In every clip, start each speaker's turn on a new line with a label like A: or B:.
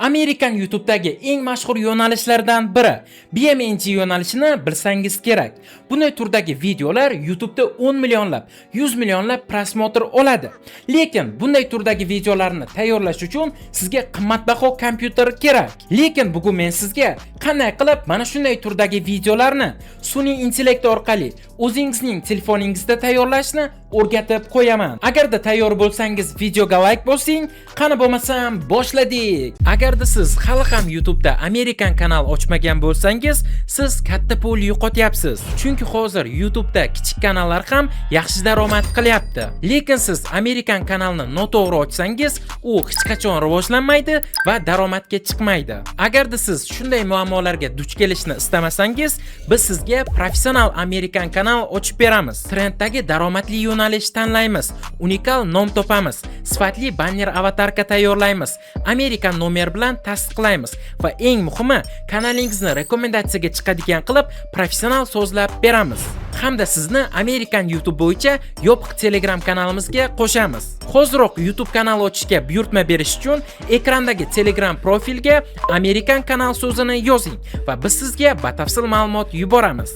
A: Amerikan YouTube'dagi eng mashhur yo'nalishlardan biri. BMNG yo'nalishini bilsangiz kerak. Bunday turdagi videolar YouTube'da 10 millionlab, 100 millionlab prosmotr oladi. Lekin bunday turdagi videolarni tayyorlash uchun sizga qimmatbaho kompyuter kerak. Lekin bugun men sizga qanday qilib mana shunday turdagi videolarni sun'iy intellekt orqali o'zingizning telefoningizda tayyorlashni o'rgatib qo'yaman. Agarda tayyor bo'lsangiz videoga like bosing, qani bo'lmasam boshladik. Agarda siz hali ham YouTube'da Amerikan kanal ochmagan bo'lsangiz, siz katta pul yo'qotyapsiz. Chunki hozir YouTube'da kichik kanallar ham yaxshi daromad qilyapti. Lekin siz Amerikan kanalni noto'g'ri ochsangiz, u hech qachon rivojlanmaydi va daromadga chiqmaydi. Agarda siz shunday muammolarga duch kelishni istamasangiz, biz sizga professional Amerikan kanal ochib beramiz. Trenddagi daromadli yo'nalish tanlaymiz, unikal nom topamiz, sifatli banner avatarka tayyorlaymiz, Amerikan nomer bilan tasdiqlaymiz va eng muhimi, kanalingizni rekomendatsiyaga chiqadigan qilib professional so'zlab beramiz. Hamda sizni Amerikan YouTube bo'yicha yopiq Telegram kanalimizga qo'shamiz. Hoziroq YouTube kanal ochishga buyurtma berish uchun ekrandagi Telegram profilga Amerikan kanal so'zini yozing va biz sizga batafsil ma'lumot yuboramiz.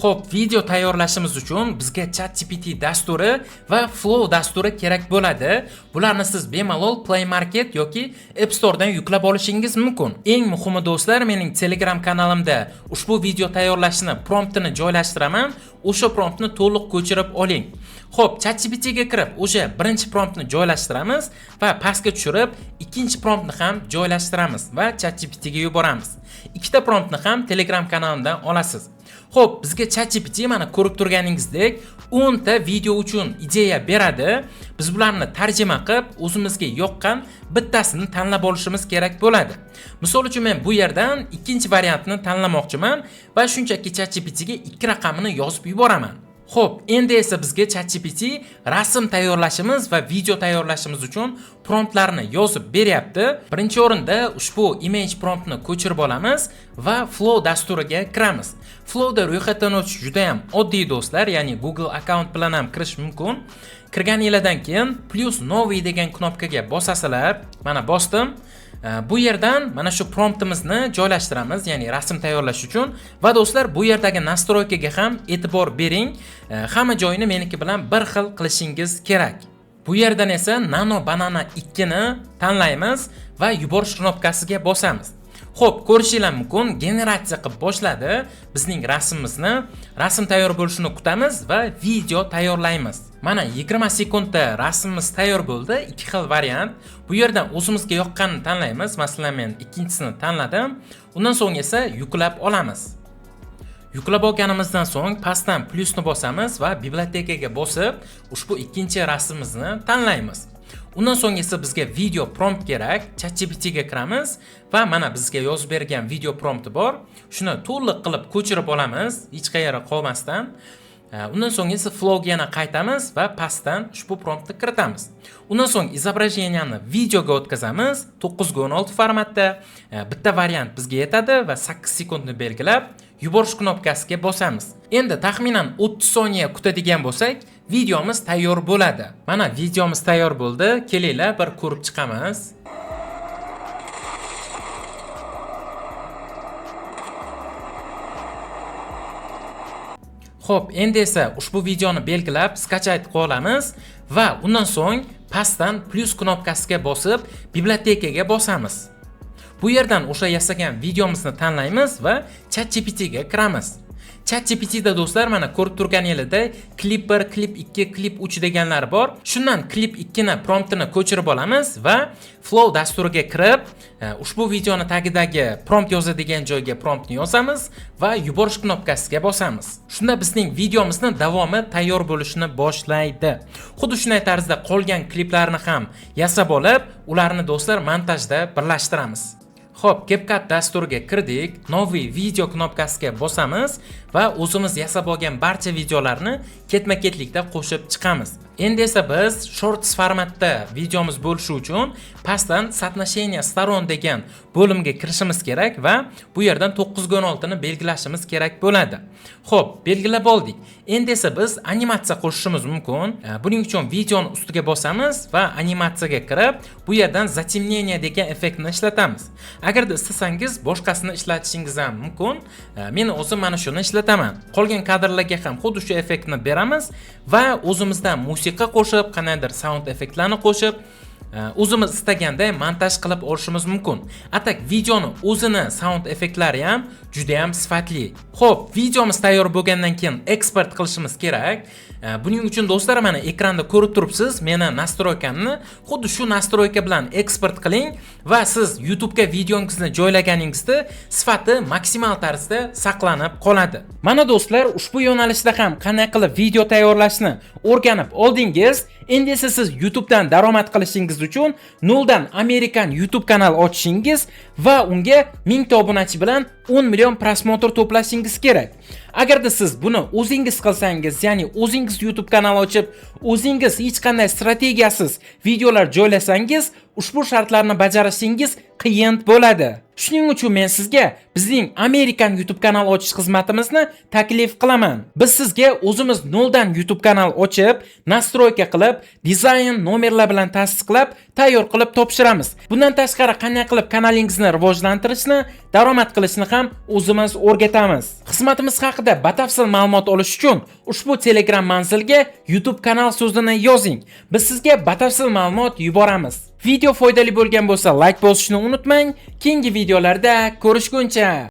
A: Xo'p, video tayyorlashimiz uchun bizga ChatGPT dasturi va Flow dasturi kerak bo'ladi. Bularni siz bemalol Play Market yoki App Store dan yuklab olishingiz mumkin. Eng muhimi do'stlar, mening Telegram kanalimda ushbu video tayyorlashni promptini joylashtiraman. O'sha promptni to'liq ko'chirib oling. Xo'p, ChatGPT ga kirib, o'sha birinchi promptni joylashtiramiz va pastga tushirib, ikkinchi promptni ham joylashtiramiz va ChatGPT ga yuboramiz. Ikkita promptni ham Telegram kanalimdan olasiz. Xo'p, bizga ChatGPT mana ko'rib turganingizdek 10 ta video uchun ideya beradi. Biz bularni tarjima qilib, o'zimizga yoqqan bittasini tanlab olishimiz kerak bo'ladi. Misol uchun men bu yerdan ikkinchi variantni tanlamoqchiman va shunchaki ChatGPT ga ikki raqamini yozib yuboraman. Xo'p, endi esa bizga ChatGPT rasm tayyorlashimiz va video tayyorlashimiz uchun promptlarni yozib beryapti. Birinchi o'rinda ushbu image promptni ko'chirib olamiz va Flow dasturiga kiramiz. Flowda ro'yxatdan o'tish juda ham oddiy do'stlar, ya'ni Google account bilan ham kirish mumkin. Kirganingizdan keyin plus новый degan knopkaga bosasizlar. Mana bosdim. Bu yerdan mana shu promptimizni joylashtiramiz, ya'ni rasm tayyorlash uchun. Va do'stlar, bu yerdagi nastroykaga ham e'tibor bering. Hamma joyini meniki bilan bir xil qilishingiz kerak. Bu yerdan esa Nano Banana 2 ni tanlaymiz va yuborish knopkasiga bosamiz. Xo'p, ko'rishingiz mumkin, generatsiya qilib boshladi bizning rasmimizni. Rasm tayyor bo'lishini kutamiz va video tayyorlaymiz. Mana 20 sekundda rasmimiz tayyor bo'ldi. Ikki xil variant. Bu yerdan o'zimizga yoqqanini tanlaymiz. Masalan, men ikkinchisini tanladim. Undan so'ng esa yuklab olamiz. Yuklab olganimizdan so'ng pastdan plusni bosamiz va bibliotekaga bosib, ushbu ikkinchi rasmimizni tanlaymiz. Undan so'ng esa bizga video prompt kerak. ChatGPT ga kiramiz va mana bizga yozib bergan video prompti bor. Shuni to'liq qilib ko'chirib olamiz, hech qayerga qolmasdan. Undan so'ng esa Flow ga yana qaytamiz va pastdan ushbu promptni kiritamiz. Undan so'ng izobrajeniyani videoga o'tkazamiz 9:16 formatda. Bitta variant bizga yetadi va 8 sekundni belgilab yuborish knopkasiga bosamiz. Endi taxminan 30 soniya kutadigan bo'lsak, videomiz tayyor bo'ladi. Mana videomiz tayyor bo'ldi. Kelinglar bir ko'rib chiqamiz. Xo'p, endi esa ushbu videoni belgilab skachayt qilib olamiz va undan so'ng pastdan plus knopkasiga bosib bibliotekaga bosamiz. Bu yerdan o'sha yasagan videomizni tanlaymiz va ChatGPT ga kiramiz. ChatGPT da do'stlar mana ko'rib turganingizdek klip 1, klip 2, klip 3 deganlar bor. Shundan klip 2 ni promptini ko'chirib olamiz va Flow dasturiga kirib, ushbu videoni tagidagi prompt yozadigan joyga promptni yozamiz va yuborish knopkasiga bosamiz. Shunda bizning videomizni davomi tayyor bo'lishni boshlaydi. Xuddi shunday tarzda qolgan kliplarni ham yasab olib, ularni do'stlar montajda birlashtiramiz. Xo'p, CapCut dasturiga kirdik. Новый video knopkasiga bosamiz va o'zimiz yasab olgan barcha videolarni ketma-ketlikda qo'shib chiqamiz. Endi esa biz shorts formatda videomiz bo'lishi uchun pastdan "Соотношение сторон" degan bo'limga kirishimiz kerak va bu yerdan 9:16 ni belgilashimiz kerak bo'ladi. Xo'p, belgilab oldik. Endi esa biz animatsiya qo'shishimiz mumkin. Buning uchun videoni ustiga bosamiz va animatsiyaga kirib, bu yerdan "Затемнение" degan effektni ishlatamiz. Agarda istasangiz boshqasini ishlatishingiz ham mumkin. Men o'zim mana shuni ishlataman. Qolgan kadrlarga ham xuddi shu effektni beramiz va o'zimizdan musiqa qo'shib, qanaydir sound effektlarni qo'shib, o'zimiz istaganday montaj qilib olishimiz mumkin. Atak videoni o'zini sound effektlari ham juda ham sifatli. Xo'p, videomiz tayyor bo'lgandan keyin eksport qilishimiz kerak. Buning uchun do'stlar, mana ekranda ko'rib turibsiz, meni nastroykamni xuddi shu nastroyka bilan eksport qiling va siz YouTube ga videongizni joylaganingizda sifati maksimal tarzda saqlanib qoladi. Mana do'stlar, ushbu yo'nalishda ham qanday qilib video tayyorlashni o'rganib oldingiz. Endi esa siz YouTube dan daromad qilishingiz uchun noldan Amerikan YouTube kanal ochishingiz va unga 1000 ta obunachi bilan 10 million prosmotr to'plashingiz kerak. Agarda siz buni o'zingiz qilsangiz, ya'ni o'zingiz YouTube kanal ochib, o'zingiz hech qanday strategiyasiz videolar joylasangiz, ushbu shartlarni bajarishingiz qiyin bo'ladi. Shuning uchun men sizga bizning Amerikan YouTube kanal ochish xizmatimizni taklif qilaman. Biz sizga o'zimiz noldan YouTube kanal ochib, nastroyka qilib, dizayn, nomerlar bilan tasdiqlab, tayyor qilib topshiramiz. Bundan tashqari qanday qilib kanalingizni rivojlantirishni, daromad qilishni ham o'zimiz o'rgatamiz. Xizmatimiz haqida batafsil ma'lumot olish uchun ushbu Telegram manzilga YouTube kanal so'zini yozing. Biz sizga batafsil ma'lumot yuboramiz. Video foydali bo'lgan bo'lsa, like bosishni unutmang. Keyingi videolarda ko'rishguncha